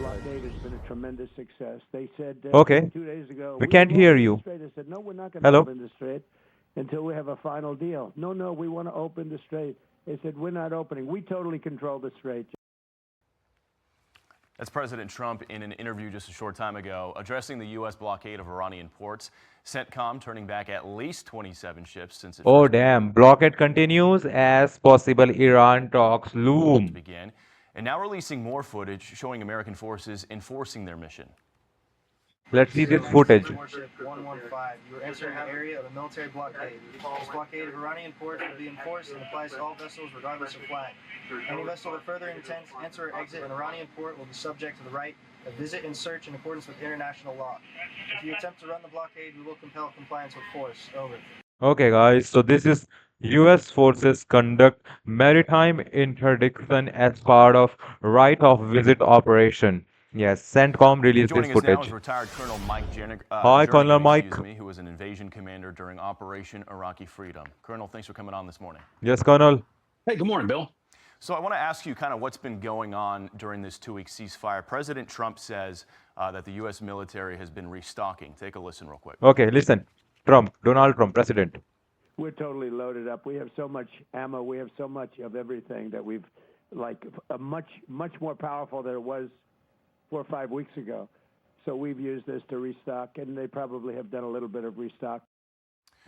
blockade has been a tremendous success. They said Okay, 2 days ago, we we can't will hear open the you. strait. I said, no, we're not going to Hello? open the strait until we have a final deal. No, no, we want to open the strait. They said, we're not opening. We totally control the strait. That's President Trump in an interview just a short time ago addressing the U.S. blockade of Iranian ports. CENTCOM turning back at least 27 ships since it Oh first damn, blockade continues as possible Iran talks loom. began, and now releasing more footage showing American forces enforcing their mission. Let's see this footage. Warship 115. You are entering the area of a military blockade. This blockade of Iranian ports will be enforced and applies to all vessels regardless of flag. Any vessel that further intends to enter or exit an Iranian port will be subject to the right of visit and search in accordance with international law. If you attempt to run the blockade, we will compel compliance with force. Over. Okay guys, so this is US forces conduct maritime interdiction as part of right of visit operation. Yes, CENTCOM released this Joining us now is footage. retired Colonel Mike Hi, Colonel Mike. who was an invasion commander during Operation Iraqi Freedom. Colonel, thanks for coming on this morning. Yes, Colonel. Hey, good morning, Bill. So I want to ask you kind of what's been going on during this 2-week ceasefire. President Trump says that the U.S. military has been restocking. Take a listen real quick. Okay, listen. Donald Trump, president. We're totally loaded up. We have so much ammo. We have so much of everything that we've, like, much more powerful than it was 4 or 5 weeks ago. So we've used this to restock, and they probably have done a little bit of restock.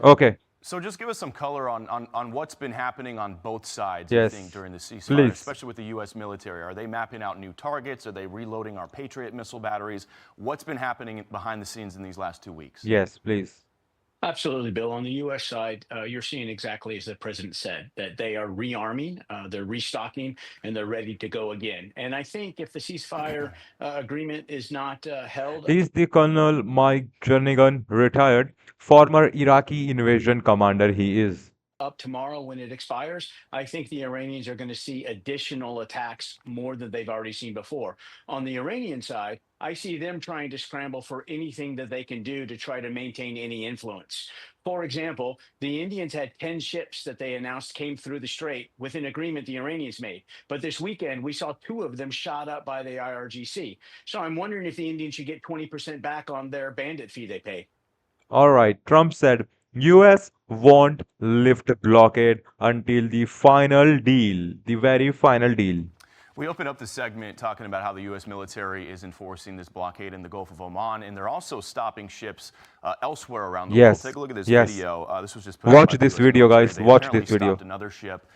Okay. So just give us some color on what's been happening on both sides, Yes, you think, during the ceasefire, please. especially with the U.S. military. Are they mapping out new targets? Are they reloading our Patriot missile batteries? What's been happening behind the scenes in these last 2 weeks? Yes, please. Absolutely, Bill. On the U.S. side, you're seeing exactly as the president said, that they are rearming, they're restocking, and they're ready to go again. And I think if the ceasefire agreement is not held Is the Colonel Mike Jernigan, retired, former Iraqi invasion commander he is. up tomorrow when it expires, I think the Iranians are going to see additional attacks more than they've already seen before. On the Iranian side, I see them trying to scramble for anything that they can do to try to maintain any influence. For example, the Indians had 10 ships that they announced came through the strait with an agreement the Iranians made. But this weekend, we saw 2 of them shot up by the IRGC. So I'm wondering if the Indians should get 20% back on their bandit fee they pay. All right, Trump said US won't lift blockade until the final deal, the very final deal. We opened up the segment talking about how the U.S. military is enforcing this blockade in the Gulf of Oman, and they're also stopping ships elsewhere around the world. Take a look at this video. This was just put out Watch by the this US video, military. guys. They Watch apparently this video. stopped another ship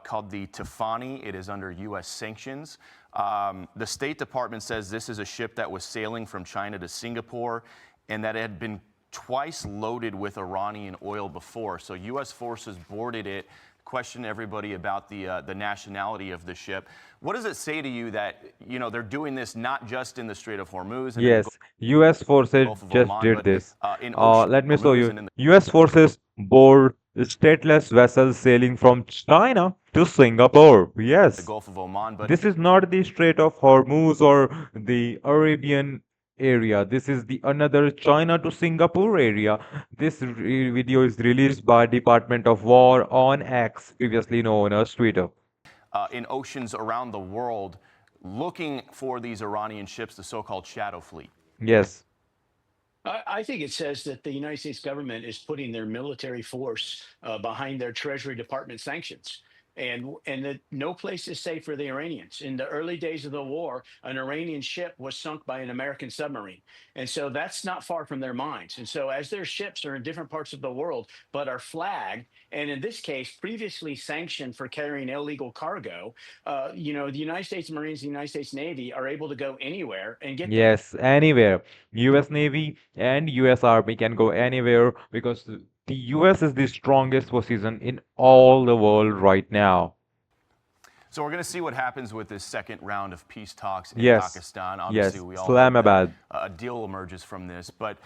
called the Tafani. It is under U.S. sanctions. The State Department says this is a ship that was sailing from China to Singapore, and that it had been twice loaded with Iranian oil before. So U.S. forces boarded it. Question everybody about the nationality of the ship. What does it say to you that, you know, they're doing this not just in the Strait of Hormuz? And Yes, US forces just Oman, did but, this. in Ocean Let me show Hormuz you. and in US forces board stateless vessels sailing from China to Singapore. the Yes, Gulf of Oman. But this is not the Strait of Hormuz or the Arabian area. This is the another China to Singapore area. This video is released by Department of War on X, previously known as Twitter. in oceans around the world looking for these Iranian ships, the so-called shadow fleet. Yes. I think it says that the United States government is putting their military force behind their Treasury Department sanctions. And that no place is safe for the Iranians. In the early days of the war, an Iranian ship was sunk by an American submarine. And so that's not far from their minds. And so as their ships are in different parts of the world, but are flagged, and in this case, previously sanctioned for carrying illegal cargo, you know, the United States Marines, the United States Navy are able to go anywhere and get them. Yes, anywhere. US Navy and US Army can go anywhere because the US is the strongest position in all the world right now. So we're going to see what happens with this second round of peace talks in Yes. Pakistan. Yes. Obviously, we all hope Islamabad. that a deal emerges from this. But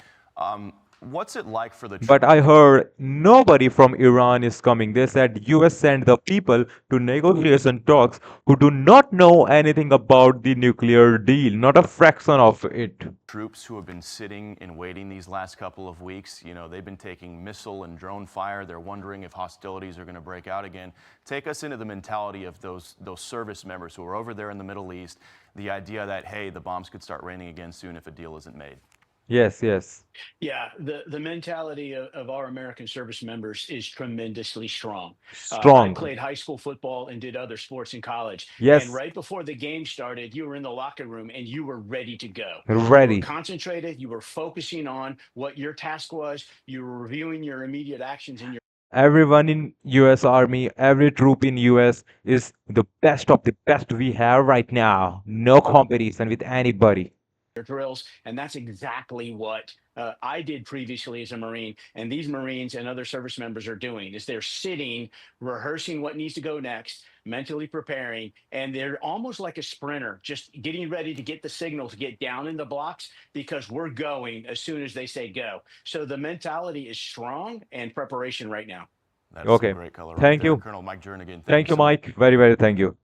What's it like for the But I heard nobody from Iran is coming. They said US sent the people to negotiation talks who do not know anything about the nuclear deal, not a fraction of it. troops who have been sitting and waiting these last couple of weeks? You know, they've been taking missile and drone fire. They're wondering if hostilities are going to break out again. Take us into the mentality of those service members who are over there in the Middle East, the idea that, hey, the bombs could start raining again soon if a deal isn't made. Yes, yes. Yeah, the mentality of our American service members is tremendously strong. I Strong. played high school football and did other sports in college. And Yes, right before the game started, you were in the locker room and you were ready to go. You were ready. concentrated, you were focusing on what your task was, you were reviewing your immediate actions and Everyone in US Army, every troop in US is the best of the best we have right now. No competition with anybody. your drills. And that's exactly what I did previously as a Marine. And these Marines and other service members are doing is they're sitting, rehearsing what needs to go next, mentally preparing, and they're almost like a sprinter, just getting ready to get the signal to get down in the blocks because we're going as soon as they say go. So the mentality is strong and preparation right now. That's some Okay. great color right Thank there. you. Colonel Mike Jernigan, thank Thank you you, so much. Mike. Very, very thank you.